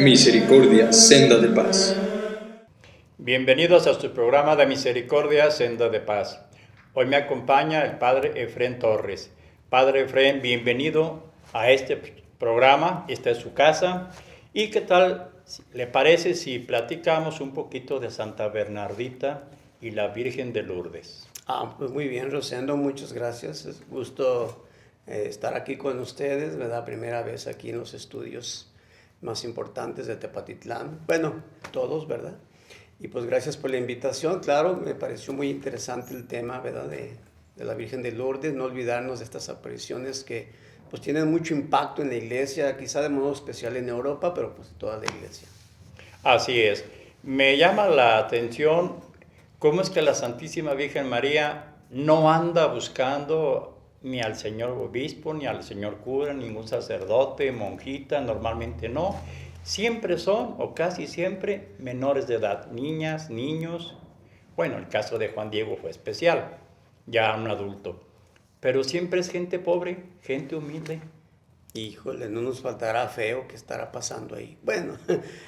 Misericordia, senda de paz. Bienvenidos a su programa de Misericordia, senda de paz. Hoy me acompaña el Padre Efrén Torres. Padre Efrén, bienvenido a este programa. Esta es su casa. ¿Y qué tal le parece si platicamos un poquito de Santa Bernardita y la Virgen de Lourdes? Pues muy bien, Rosendo, muchas gracias. Es gusto estar aquí con ustedes, ¿verdad? Primera vez aquí en los estudios más importantes de Tepatitlán. Bueno, todos, ¿verdad? Y pues gracias por la invitación. Claro, me pareció muy interesante el tema, ¿verdad? De la Virgen de Lourdes. No olvidarnos de estas apariciones que pues tienen mucho impacto en la iglesia, quizá de modo especial en Europa, pero pues toda la iglesia. Así es. Me llama la atención cómo es que la Santísima Virgen María no anda buscando ni al señor obispo, ni al señor cura, ningún sacerdote, monjita, normalmente no. Siempre son, o casi siempre, menores de edad, niñas, niños. Bueno, el caso de Juan Diego fue especial, ya un adulto. Pero siempre es gente pobre, gente humilde. Híjole, no nos faltará feo que estará pasando ahí. Bueno,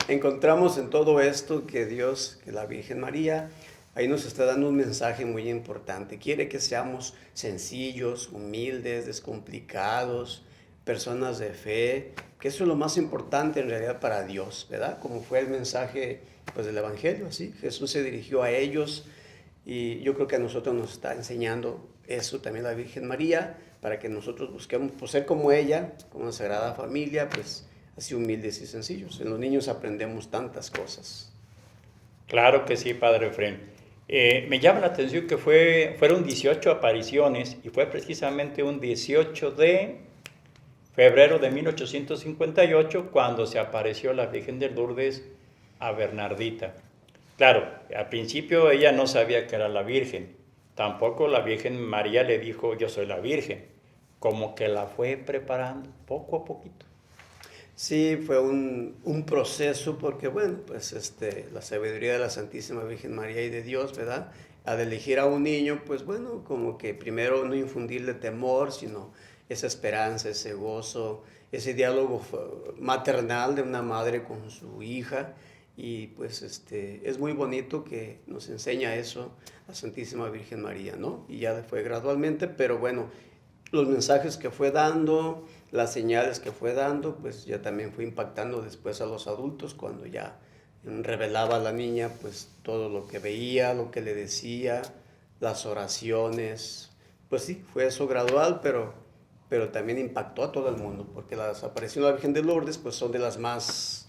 encontramos en todo esto que Dios, que la Virgen María, ahí nos está dando un mensaje muy importante. Quiere que seamos sencillos, humildes, descomplicados, personas de fe, que eso es lo más importante en realidad para Dios, ¿verdad? Como fue el mensaje pues, del Evangelio, así. Jesús se dirigió a ellos y yo creo que a nosotros nos está enseñando eso también la Virgen María, para que nosotros busquemos pues, ser como ella, como una sagrada familia, pues así humildes y sencillos. En los niños aprendemos tantas cosas. Claro que sí, Padre Efrén. Me llama la atención que fueron 18 apariciones y fue precisamente un 18 de febrero de 1858 cuando se apareció la Virgen de Lourdes a Bernardita. Claro, al principio ella no sabía que era la Virgen, tampoco la Virgen María le dijo yo soy la Virgen, como que la fue preparando poco a poquito. Sí, fue un proceso porque, bueno, pues la sabiduría de la Santísima Virgen María y de Dios, ¿verdad? Al elegir a un niño, pues bueno, como que primero no infundirle temor, sino esa esperanza, ese gozo, ese diálogo maternal de una madre con su hija. Y pues es muy bonito que nos enseña eso la Santísima Virgen María, ¿no? Y ya fue gradualmente, pero bueno, los mensajes que fue dando, las señales que fue dando, pues ya también fue impactando después a los adultos cuando ya revelaba a la niña pues todo lo que veía, lo que le decía, las oraciones. Pues sí, fue eso gradual, pero también impactó a todo el mundo, porque las apariciones de la Virgen de Lourdes pues son de las más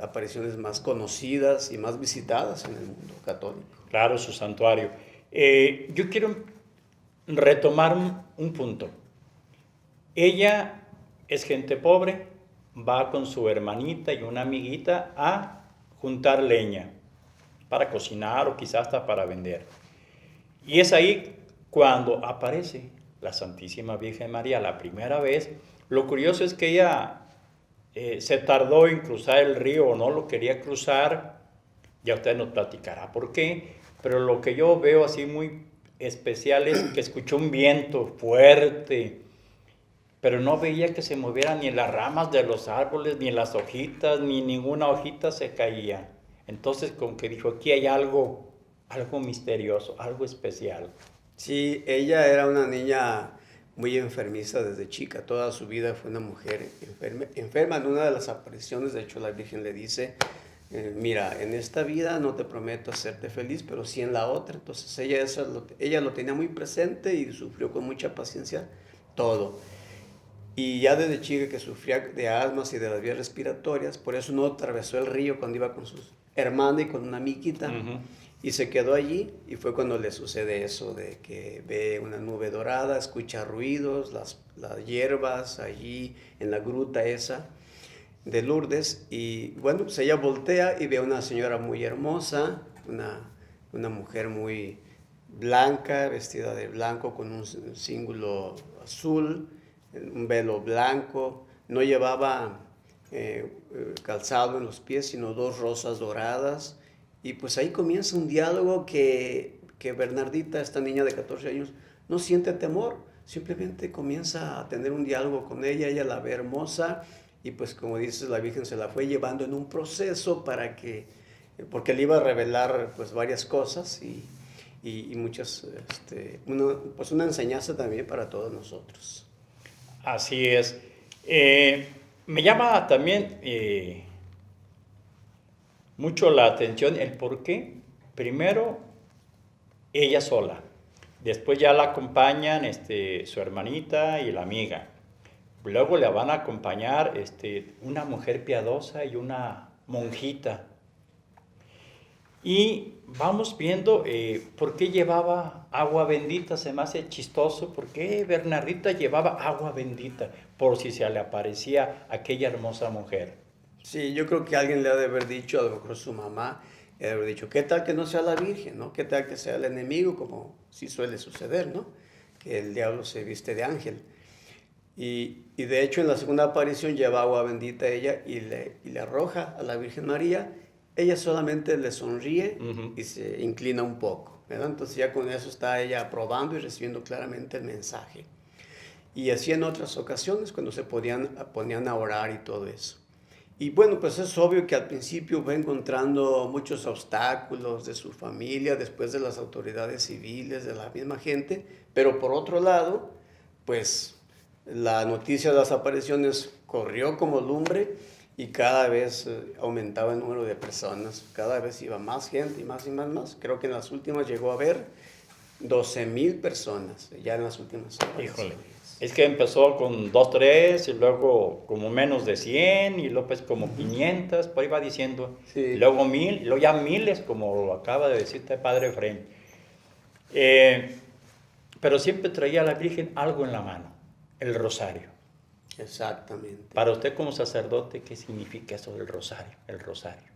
apariciones más conocidas y más visitadas en el mundo católico. Claro, su santuario. Yo quiero retomar un punto. Ella es gente pobre, va con su hermanita y una amiguita a juntar leña para cocinar o quizás hasta para vender. Y es ahí cuando aparece la Santísima Virgen María la primera vez. Lo curioso es que ella se tardó en cruzar el río o no lo quería cruzar, ya usted nos platicará por qué, pero lo que yo veo así muy especial es que escuchó un viento fuerte, pero no veía que se movieran ni las ramas de los árboles, ni las hojitas, ni ninguna hojita se caía. Entonces como que dijo, aquí hay algo misterioso, algo especial. Sí, ella era una niña muy enfermiza desde chica, toda su vida fue una mujer enferma. En una de las apariciones, de hecho la Virgen le dice, mira, en esta vida no te prometo hacerte feliz, pero sí en la otra. Entonces ella lo tenía muy presente y sufrió con mucha paciencia todo. Y ya desde chica que sufría de asmas y de las vías respiratorias, por eso no atravesó el río cuando iba con su hermana y con una amiguita. Y se quedó allí y fue cuando le sucede eso de que ve una nube dorada, escucha ruidos, las hierbas allí en la gruta esa de Lourdes. Y bueno, pues ella voltea y ve a una señora muy hermosa, una mujer muy blanca, vestida de blanco con un cíngulo azul, un velo blanco, no llevaba calzado en los pies, sino dos rosas doradas. Y pues ahí comienza un diálogo que Bernardita, esta niña de 14 años, no siente temor, simplemente comienza a tener un diálogo con ella la ve hermosa y pues como dices, la Virgen se la fue llevando en un proceso porque le iba a revelar pues varias cosas y muchas, pues una enseñanza también para todos nosotros. Así es. Me llama también mucho la atención el por qué. Primero, ella sola. Después ya la acompañan su hermanita y la amiga. Luego le van a acompañar una mujer piadosa y una monjita. Y vamos viendo por qué llevaba agua bendita. Se me hace chistoso. ¿Por qué Bernardita llevaba agua bendita? Por si se le aparecía aquella hermosa mujer. Sí, yo creo que alguien le ha de haber dicho, a lo mejor su mamá, le ha de haber dicho, ¿qué tal que no sea la Virgen, ¿no? ¿Qué tal que sea el enemigo, como sí suele suceder, ¿no? Que el diablo se viste de ángel. Y de hecho en la segunda aparición lleva agua bendita a ella y le arroja a la Virgen María. Ella solamente le sonríe y se inclina un poco, ¿verdad? Entonces ya con eso está ella aprobando y recibiendo claramente el mensaje. Y así en otras ocasiones cuando se ponían a orar y todo eso. Y bueno, pues es obvio que al principio va encontrando muchos obstáculos de su familia, después de las autoridades civiles, de la misma gente, pero por otro lado, pues la noticia de las apariciones corrió como lumbre y cada vez aumentaba el número de personas, cada vez iba más gente y más y más, más. Creo que en las últimas llegó a haber 12,000 personas, ya en las últimas apariciones. Híjole. Es que empezó con 2, 3 y luego como menos de 100 y luego pues como 500, por ahí va diciendo. Sí. Y luego 1000, y luego ya miles, como lo acaba de decirte Padre Efraín. Pero siempre traía a la Virgen algo en la mano, el rosario. Exactamente. Para usted como sacerdote, ¿qué significa eso del rosario, el rosario?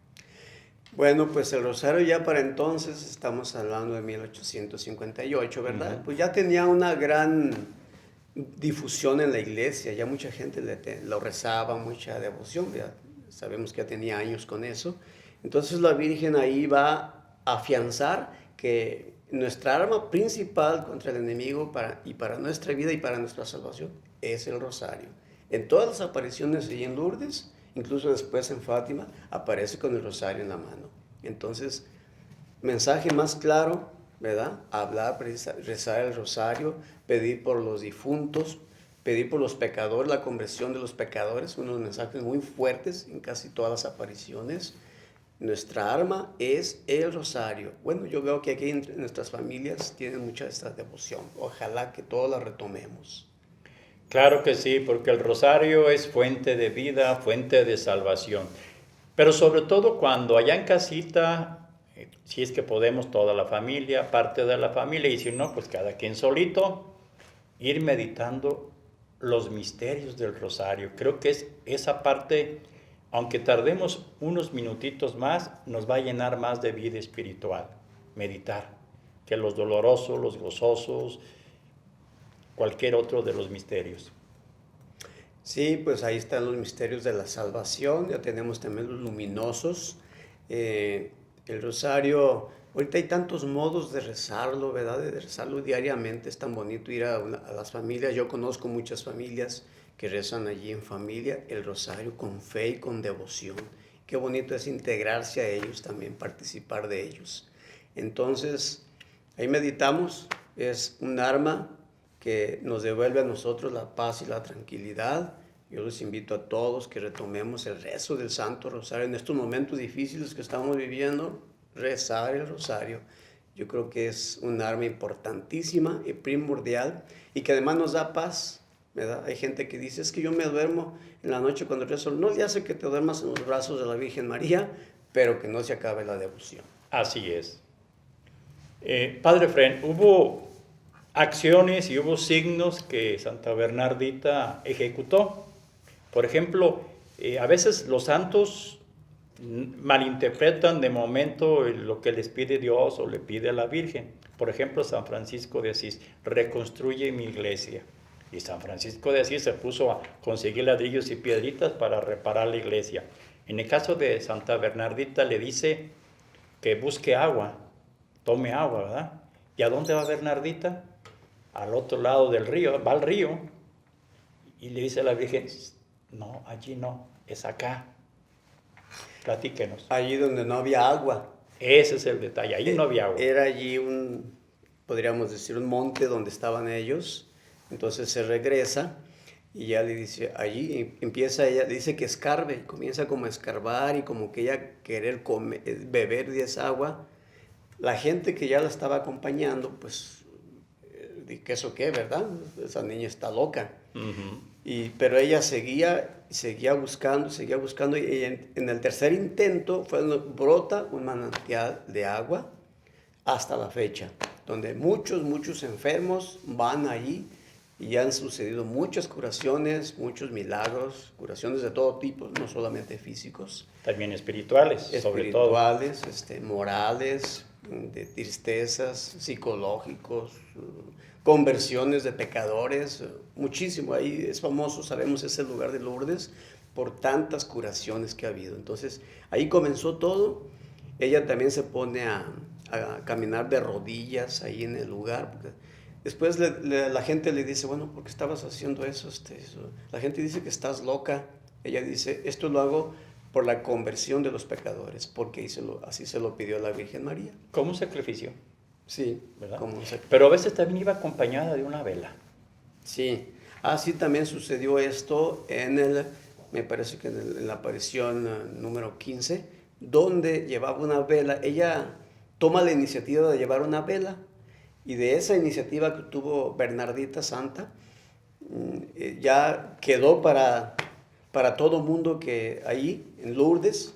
Bueno, pues el rosario ya para entonces, estamos hablando de 1858, ¿verdad? Pues ya tenía una gran difusión en la iglesia, ya mucha gente lo rezaba, mucha devoción, ya sabemos que ya tenía años con eso. Entonces la Virgen ahí va a afianzar que nuestra arma principal contra el enemigo para nuestra vida y para nuestra salvación es el rosario. En todas las apariciones y en Lourdes, incluso después en Fátima, aparece con el rosario en la mano. Entonces, mensaje más claro, ¿verdad? Hablar, rezar el rosario, pedir por los difuntos, pedir por los pecadores, la conversión de los pecadores, unos mensajes muy fuertes en casi todas las apariciones. Nuestra arma es el rosario. Bueno, yo veo que aquí en nuestras familias tienen mucha esta devoción. Ojalá que todos la retomemos. Claro que sí, porque el rosario es fuente de vida, fuente de salvación. Pero sobre todo cuando allá en casita, si es que podemos toda la familia, parte de la familia, y si no, pues cada quien solito, ir meditando los misterios del rosario. Creo que es esa parte, aunque tardemos unos minutitos más, nos va a llenar más de vida espiritual, meditar, que los dolorosos, los gozosos, cualquier otro de los misterios. Sí, pues ahí están los misterios de la salvación, ya tenemos también los luminosos. El rosario, ahorita hay tantos modos de rezarlo, ¿verdad? De rezarlo diariamente, es tan bonito ir a las familias. Yo conozco muchas familias que rezan allí en familia el rosario con fe y con devoción. Qué bonito es integrarse a ellos también, participar de ellos. Entonces, ahí meditamos, es un arma que nos devuelve a nosotros la paz y la tranquilidad. Yo les invito a todos que retomemos el rezo del Santo Rosario en estos momentos difíciles que estamos viviendo, rezar el rosario. Yo creo que es un arma importantísima y primordial y que además nos da paz, ¿verdad? Hay gente que dice, es que yo me duermo en la noche cuando rezo. No le hace que te duermas en los brazos de la Virgen María, pero que no se acabe la devoción. Así es. Padre Efraín, hubo acciones y hubo signos que Santa Bernardita ejecutó. Por ejemplo, a veces los santos malinterpretan de momento lo que les pide Dios o le pide a la Virgen. Por ejemplo, San Francisco de Asís, reconstruye mi iglesia. Y San Francisco de Asís se puso a conseguir ladrillos y piedritas para reparar la iglesia. En el caso de Santa Bernardita le dice que busque agua, tome agua, ¿verdad? ¿Y a dónde va Bernardita? Al otro lado del río, va al río y le dice a la Virgen, No, allí no, es acá. Platíquenos. Allí donde no había agua. Ese es el detalle, ahí no había agua. Era allí podríamos decir, un monte donde estaban ellos. Entonces se regresa y ya le dice, allí empieza ella, dice que escarbe, comienza como a escarbar y como que ella querer beber de esa agua. La gente que ya la estaba acompañando, pues, ¿qué eso qué, verdad? Esa niña está loca. Pero ella seguía buscando y en el tercer intento brota un manantial de agua hasta la fecha, donde muchos enfermos van allí y ya han sucedido muchas curaciones, muchos milagros, curaciones de todo tipo, no solamente físicos. También espirituales, sobre todo. Espirituales, morales, de tristezas, psicológicos, conversiones de pecadores, muchísimo. Ahí es famoso, sabemos, ese lugar de Lourdes por tantas curaciones que ha habido. Entonces, ahí comenzó todo. Ella también se pone a caminar de rodillas ahí en el lugar. Después la gente le dice, bueno, ¿por qué estabas haciendo eso? La gente dice que estás loca. Ella dice, esto lo hago por la conversión de los pecadores, porque así se lo pidió la Virgen María. Como un sacrificio. Sí, ¿verdad? Como un sacrificio. Pero a veces también iba acompañada de una vela. Sí, así también sucedió esto me parece que en la aparición número 15, donde llevaba una vela. Ella toma la iniciativa de llevar una vela, y de esa iniciativa que tuvo Bernardita Santa, ya quedó para todo mundo que ahí en Lourdes,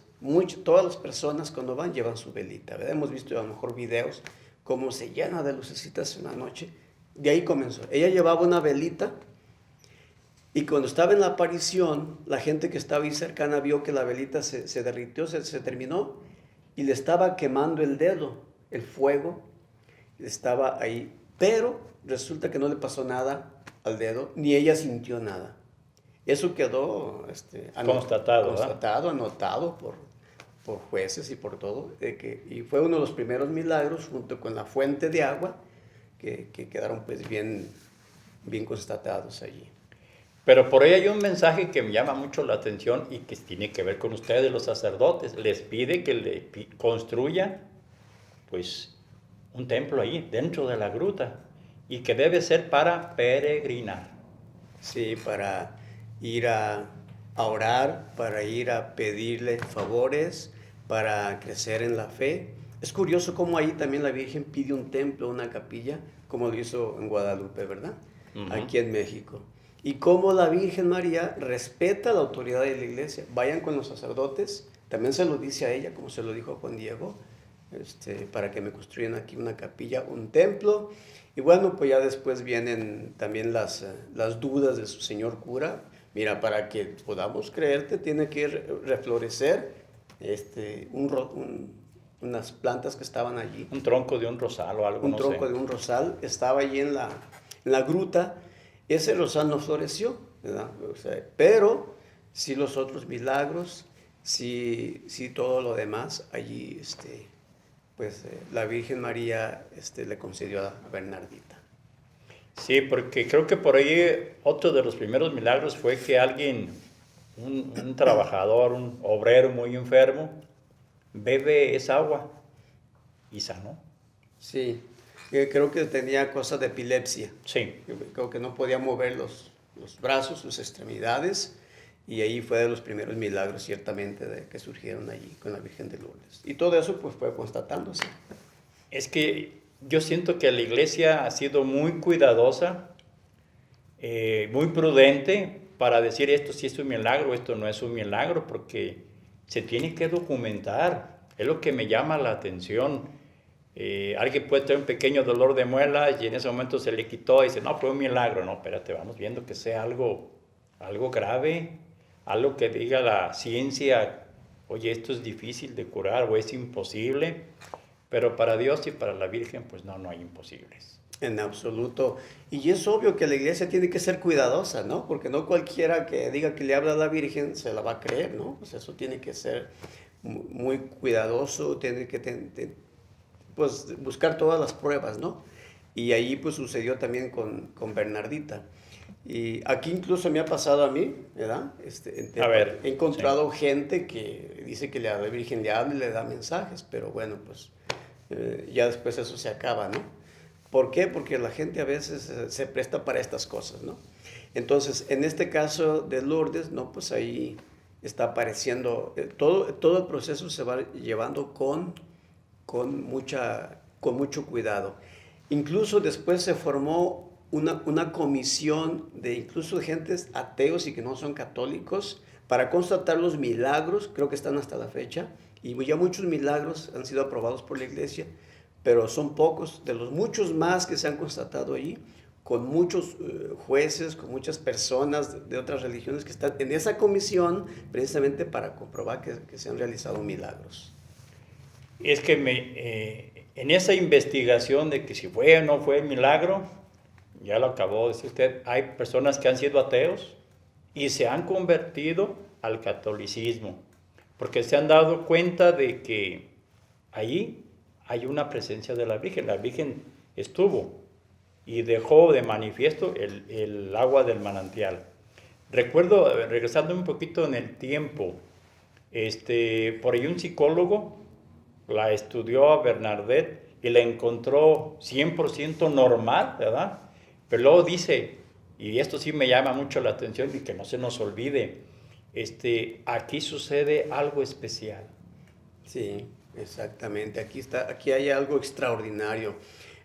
todas las personas cuando van llevan su velita, ¿verdad? Hemos visto a lo mejor videos cómo se llena de lucecitas en la noche. De ahí comenzó. Ella llevaba una velita y cuando estaba en la aparición, la gente que estaba ahí cercana vio que la velita se derritió, se terminó y le estaba quemando el dedo, el fuego estaba ahí, pero resulta que no le pasó nada al dedo, ni ella sintió nada. Eso quedó constatado, anotado por jueces y por todo, y fue uno de los primeros milagros junto con la fuente de agua que quedaron pues bien constatados allí. Pero por ahí hay un mensaje que me llama mucho la atención y que tiene que ver con ustedes, los sacerdotes. Les pide que le construyan pues un templo ahí, dentro de la gruta, y que debe ser para peregrinar. Sí, para ir a orar, para ir a pedirle favores, para crecer en la fe. Es curioso cómo ahí también la Virgen pide un templo, una capilla, como lo hizo en Guadalupe, ¿verdad? Aquí en México. Y cómo la Virgen María respeta la autoridad de la iglesia. Vayan con los sacerdotes, también se lo dice a ella, como se lo dijo a Juan Diego, para que me construyan aquí una capilla, un templo. Y bueno, pues ya después vienen también las dudas de su señor cura. Mira, para que podamos creerte tiene que reflorecer unas plantas que estaban allí. Un tronco de un rosal o algo, Un no tronco sé. de un rosal estaba allí en la gruta. Ese rosal no floreció, ¿verdad? Pero sí los otros milagros, sí todo lo demás allí, la Virgen María le concedió a Bernardita. Sí, porque creo que por ahí otro de los primeros milagros fue que alguien, un trabajador, un obrero muy enfermo, bebe esa agua y sanó. Sí, creo que tenía cosas de epilepsia. Sí. Creo que no podía mover los brazos, sus extremidades, y ahí fue de los primeros milagros, ciertamente, que surgieron allí con la Virgen de Lourdes. Y todo eso pues fue constatándose. Es que yo siento que la iglesia ha sido muy cuidadosa, muy prudente para decir esto sí es un milagro, esto no es un milagro, porque se tiene que documentar. Es lo que me llama la atención. Alguien puede tener un pequeño dolor de muela y en ese momento se le quitó y dice, no, fue un milagro. No, espérate, vamos viendo que sea algo grave, algo que diga la ciencia, oye, esto es difícil de curar o es imposible. Pero para Dios y para la Virgen, pues no hay imposibles. En absoluto. Y es obvio que la iglesia tiene que ser cuidadosa, ¿no? Porque no cualquiera que diga que le habla a la Virgen se la va a creer, ¿no? Pues eso tiene que ser muy cuidadoso, tiene que pues buscar todas las pruebas, ¿no? Y ahí pues sucedió también con Bernardita. Y aquí incluso me ha pasado a mí, ¿verdad? A ver, he encontrado gente que dice que la Virgen le habla y le da mensajes, pero bueno, pues ya después eso se acaba, ¿no? ¿Por qué? Porque la gente a veces se presta para estas cosas, ¿no? Entonces, en este caso de Lourdes, ¿no? Pues ahí está apareciendo, todo el proceso se va llevando con mucho cuidado. Incluso después se formó una comisión de incluso gentes ateos y que no son católicos para constatar los milagros, creo que están hasta la fecha, y ya muchos milagros han sido aprobados por la iglesia, pero son pocos de los muchos más que se han constatado allí, con muchos jueces, con muchas personas de otras religiones que están en esa comisión precisamente para comprobar que se han realizado milagros. Es que en esa investigación de que si fue o no fue milagro, ya lo acabó de decir usted, hay personas que han sido ateos y se han convertido al catolicismo, porque se han dado cuenta de que allí hay una presencia de la Virgen. La Virgen estuvo y dejó de manifiesto el agua del manantial. Recuerdo, regresando un poquito en el tiempo, por ahí un psicólogo la estudió a Bernadette y la encontró 100% normal, ¿verdad? Pero luego dice, y esto sí me llama mucho la atención y que no se nos olvide, aquí sucede algo especial. Sí, exactamente. Aquí hay algo extraordinario,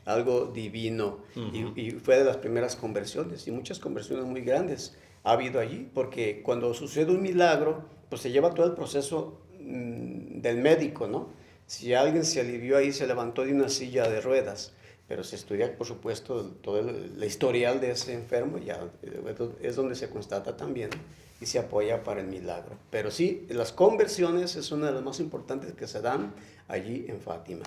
algo divino. Y fue de las primeras conversiones y muchas conversiones muy grandes ha habido allí, porque cuando sucede un milagro, pues se lleva todo el proceso del médico, ¿no? Si alguien se alivió ahí, se levantó de una silla de ruedas, pero se estudia, por supuesto, todo la historial de ese enfermo, ya es donde se constata también y se apoya para el milagro. Pero sí, las conversiones es una de las más importantes que se dan allí en Fátima.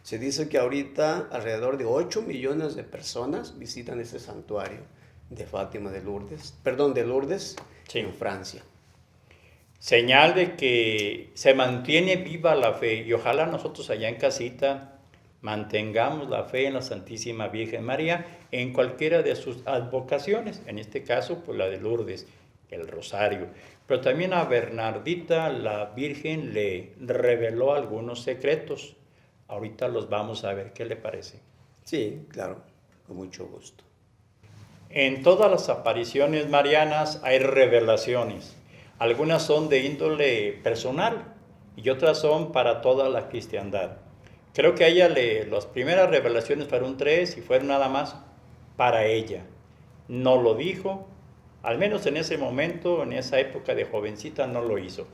Se dice que ahorita alrededor de 8 millones de personas visitan ese santuario de Fátima de Lourdes, sí, en Francia. Señal de que se mantiene viva la fe, y ojalá nosotros allá en casita mantengamos la fe en la Santísima Virgen María en cualquiera de sus advocaciones, en este caso pues la de Lourdes, el rosario. Pero también a Bernardita la Virgen le reveló algunos secretos. Ahorita los vamos a ver, ¿qué le parece? Sí, claro, con mucho gusto. En todas las apariciones marianas hay revelaciones. Algunas son de índole personal y otras son para toda la cristiandad. Creo que a ella las primeras revelaciones fueron 3 y fueron nada más para ella. No lo dijo, al menos en ese momento, en esa época de jovencita, no lo hizo.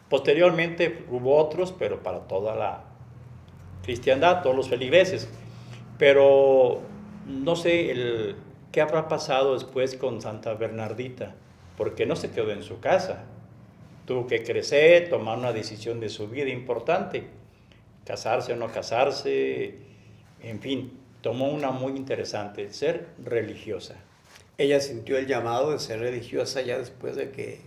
Posteriormente hubo otros, pero para toda la cristiandad, todos los feligreses. Pero no sé qué habrá pasado después con Santa Bernardita, porque no se quedó en su casa. Tuvo que crecer, tomar una decisión de su vida importante, casarse o no casarse, en fin, tomó una muy interesante, ser religiosa. Ella sintió el llamado de ser religiosa ya después de que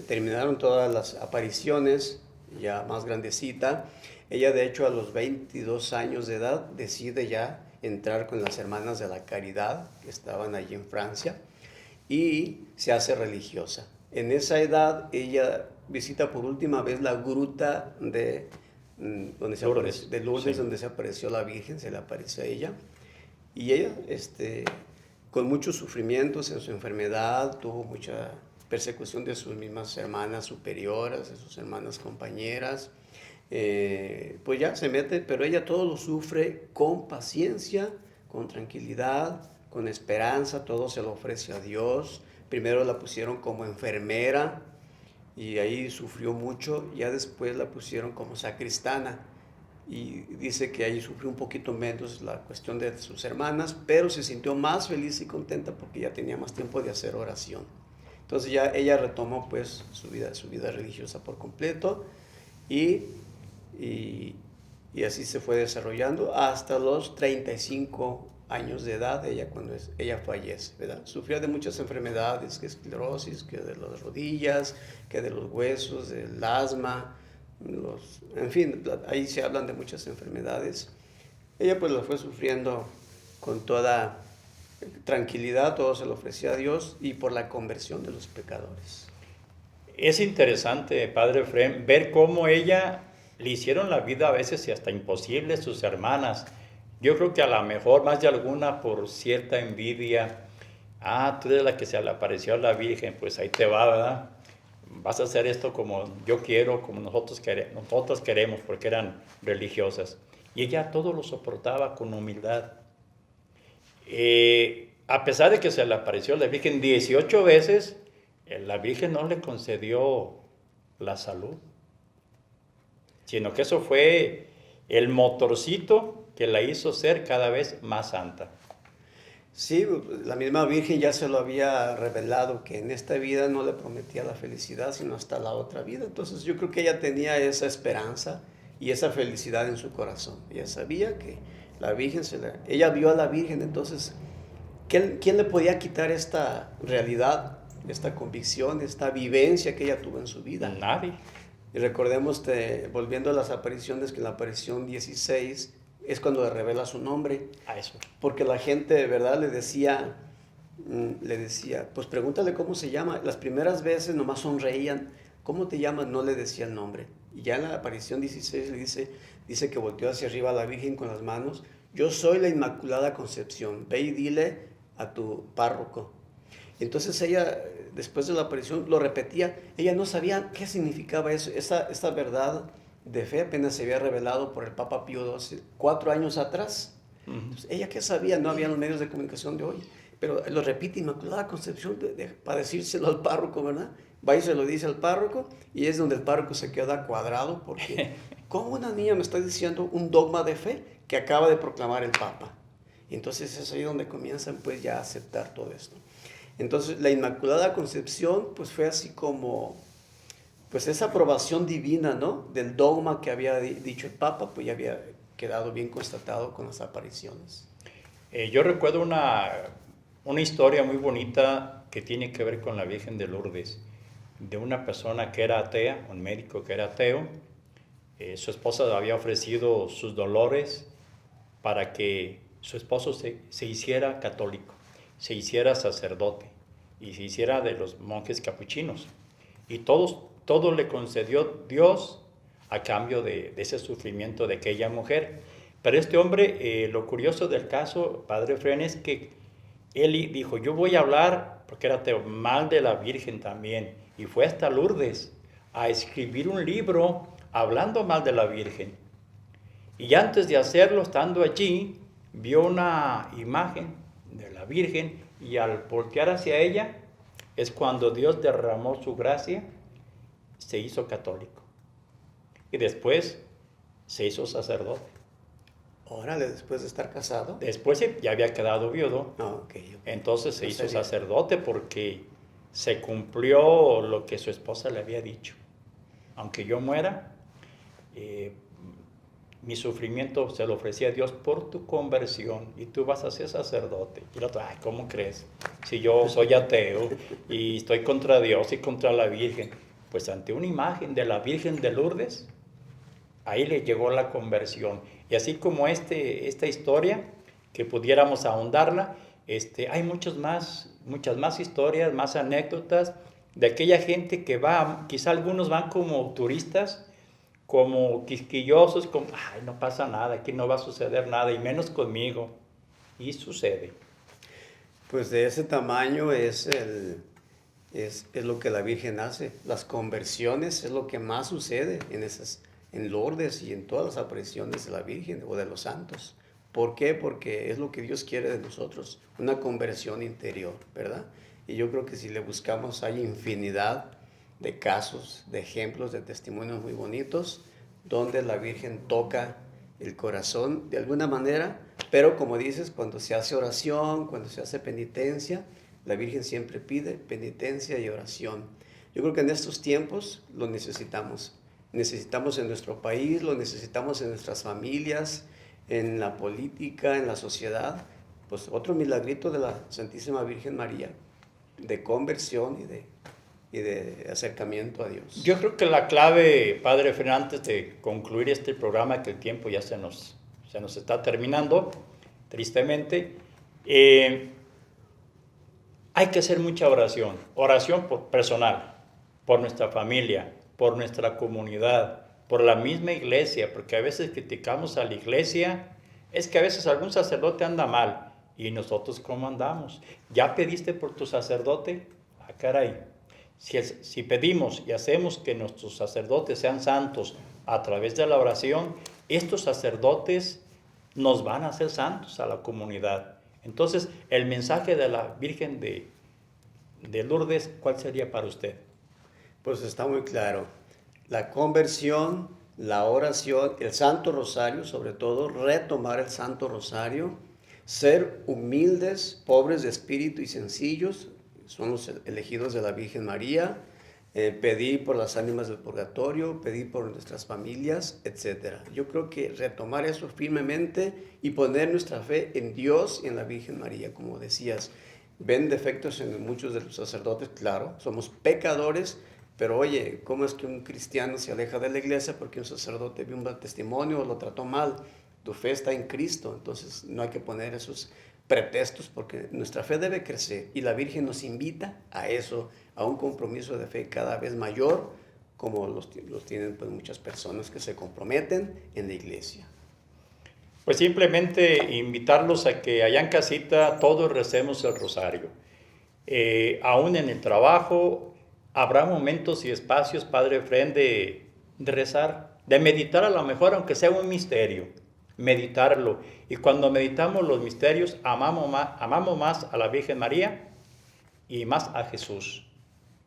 terminaron todas las apariciones, ya más grandecita. Ella, de hecho, a los 22 años de edad decide ya entrar con las Hermanas de la Caridad, que estaban allí en Francia, y se hace religiosa. En esa edad, ella visita por última vez la gruta de Lourdes, sí, donde se apareció la Virgen, se le aparece a ella. Y ella, con muchos sufrimientos en su enfermedad, tuvo mucha persecución de sus mismas hermanas superiores, de sus hermanas compañeras, pues ya se mete, pero ella todo lo sufre con paciencia, con tranquilidad, con esperanza, todo se lo ofrece a Dios. Primero la pusieron como enfermera y ahí sufrió mucho, ya después la pusieron como sacristana y dice que ahí sufrió un poquito menos la cuestión de sus hermanas, pero se sintió más feliz y contenta porque ya tenía más tiempo de hacer oración. Entonces ya ella retomó pues su vida religiosa por completo y así se fue desarrollando hasta los 35 años de edad, cuando ella fallece, ¿verdad? Sufrió de muchas enfermedades, que esclerosis, que de las rodillas, que de los huesos, del asma, en fin, ahí se hablan de muchas enfermedades. Ella pues la fue sufriendo con toda tranquilidad, todo se lo ofrecía a Dios y por la conversión de los pecadores. Es interesante, Padre Efrén, ver cómo ella le hicieron la vida a veces y hasta imposible sus hermanas. Yo creo que a lo mejor más de alguna por cierta envidia. Tú eres la que se le apareció a la Virgen, pues ahí te va, ¿verdad? Vas a hacer esto como yo quiero, como nosotros queremos, porque eran religiosas. Y ella todo lo soportaba con humildad. A pesar de que se le apareció a la Virgen 18 veces, la Virgen no le concedió la salud, sino que eso fue el motorcito que la hizo ser cada vez más santa. Sí, la misma Virgen ya se lo había revelado, que en esta vida no le prometía la felicidad, sino hasta la otra vida. Entonces yo creo que ella tenía esa esperanza y esa felicidad en su corazón. Ella sabía que la Virgen, ella vio a la Virgen, entonces, ¿quién le podía quitar esta realidad, esta convicción, esta vivencia que ella tuvo en su vida? Nadie. Y recordemos, volviendo a las apariciones, que en la aparición 16 es cuando le revela su nombre. A eso. Porque la gente de verdad le decía, pues pregúntale cómo se llama. Las primeras veces nomás sonreían. ¿Cómo te llamas? No le decía el nombre. Y ya en la aparición 16 le dice que volteó hacia arriba a la Virgen con las manos. Yo soy la Inmaculada Concepción. Ve y dile a tu párroco. Entonces ella, después de la aparición, lo repetía. Ella no sabía qué significaba eso, esta verdad de fe apenas se había revelado por el Papa Pío XII 4 años atrás. Entonces, ella qué sabía, no había los medios de comunicación de hoy, pero lo repite, Inmaculada Concepción, para decírselo al párroco, ¿verdad? Va y se lo dice al párroco, y es donde el párroco se queda cuadrado, porque ¿cómo una niña me está diciendo un dogma de fe que acaba de proclamar el Papa? Y entonces es ahí donde comienzan pues ya a aceptar todo esto. Entonces la Inmaculada Concepción pues fue así como pues esa aprobación divina, ¿no? Del dogma que había dicho el Papa, pues ya había quedado bien constatado con las apariciones. Yo recuerdo una historia muy bonita que tiene que ver con la Virgen de Lourdes, de una persona que era atea, un médico que era ateo. Su esposa le había ofrecido sus dolores para que su esposo se hiciera católico, se hiciera sacerdote y se hiciera de los monjes capuchinos. Y todo le concedió Dios a cambio de ese sufrimiento de aquella mujer. Pero este hombre, lo curioso del caso, Padre Efrén, es que él dijo, yo voy a hablar, porque era ateo, mal de la Virgen también. Y fue hasta Lourdes a escribir un libro hablando mal de la Virgen. Y antes de hacerlo, estando allí, vio una imagen de la Virgen y al voltear hacia ella es cuando Dios derramó su gracia, se hizo católico y después se hizo sacerdote. Órale, después de estar casado. Después ya había quedado viudo, Okay. entonces se hizo sacerdote porque se cumplió lo que su esposa le había dicho. Aunque yo muera, mi sufrimiento se lo ofrecía a Dios por tu conversión y tú vas a ser sacerdote. Y el otro, ay, ¿cómo crees? Si yo soy ateo y estoy contra Dios y contra la Virgen. Pues ante una imagen de la Virgen de Lourdes, ahí le llegó la conversión. Y así como esta historia, que pudiéramos ahondarla, hay muchas más historias, más anécdotas de aquella gente que va, quizá algunos van como turistas, como quisquillosos, como, ay, no pasa nada, aquí no va a suceder nada, y menos conmigo. Y sucede. Pues de ese tamaño es lo que la Virgen hace. Las conversiones es lo que más sucede en Lourdes y en todas las apariciones de la Virgen o de los santos. ¿Por qué? Porque es lo que Dios quiere de nosotros, una conversión interior, ¿verdad? Y yo creo que si le buscamos hay infinidad de casos, de ejemplos, de testimonios muy bonitos, donde la Virgen toca el corazón de alguna manera, pero como dices, cuando se hace oración, cuando se hace penitencia, la Virgen siempre pide penitencia y oración. Yo creo que en estos tiempos lo necesitamos. Necesitamos en nuestro país, lo necesitamos en nuestras familias, en la política, en la sociedad. Pues otro milagrito de la Santísima Virgen María, de conversión y de acercamiento a Dios. Yo creo que la clave, Padre Efrén, antes de concluir este programa, que el tiempo ya se nos está terminando, tristemente, Hay que hacer mucha oración. Oración personal, por nuestra familia, por nuestra comunidad, por la misma iglesia, porque a veces criticamos a la iglesia. Es que a veces algún sacerdote anda mal. ¿Y nosotros cómo andamos? ¿Ya pediste por tu sacerdote? Ah, caray. Si pedimos y hacemos que nuestros sacerdotes sean santos a través de la oración, estos sacerdotes nos van a hacer santos a la comunidad. Entonces, el mensaje de la Virgen de Lourdes, ¿cuál sería para usted? Pues está muy claro. La conversión, la oración, el Santo Rosario, sobre todo, retomar el Santo Rosario, ser humildes, pobres de espíritu y sencillos, son los elegidos de la Virgen María, pedir por las ánimas del purgatorio, pedir por nuestras familias, etc. Yo creo que retomar eso firmemente y poner nuestra fe en Dios y en la Virgen María, como decías. Ven defectos en muchos de los sacerdotes, claro, somos pecadores, pero oye, ¿cómo es que un cristiano se aleja de la iglesia porque un sacerdote vio un mal testimonio o lo trató mal? Tu fe está en Cristo, entonces no hay que poner esos pretextos porque nuestra fe debe crecer y la Virgen nos invita a eso, a un compromiso de fe cada vez mayor, como los tienen pues muchas personas que se comprometen en la iglesia. Pues simplemente invitarlos a que allá en casita todos recemos el rosario. Aún en el trabajo habrá momentos y espacios, Padre Efrén, de rezar, de meditar a lo mejor, aunque sea un misterio, meditarlo. Y cuando meditamos los misterios, amamos más a la Virgen María y más a Jesús,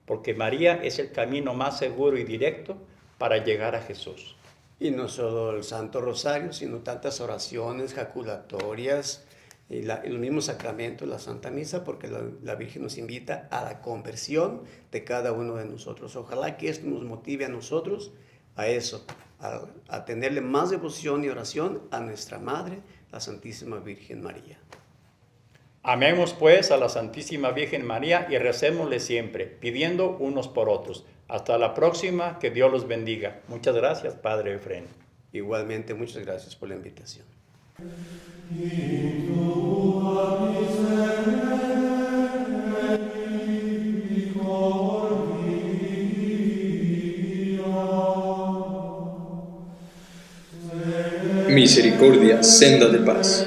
porque María es el camino más seguro y directo para llegar a Jesús. Y no solo el Santo Rosario, sino tantas oraciones, jaculatorias, y los mismos sacramentos, la Santa Misa, porque la Virgen nos invita a la conversión de cada uno de nosotros. Ojalá que esto nos motive a nosotros a eso, a tenerle más devoción y oración a nuestra Madre, la Santísima Virgen María. Amemos pues a la Santísima Virgen María y recémosle siempre, pidiendo unos por otros. Hasta la próxima, que Dios los bendiga. Muchas gracias, Padre Efrén. Igualmente, muchas gracias por la invitación. Misericordia, senda de paz.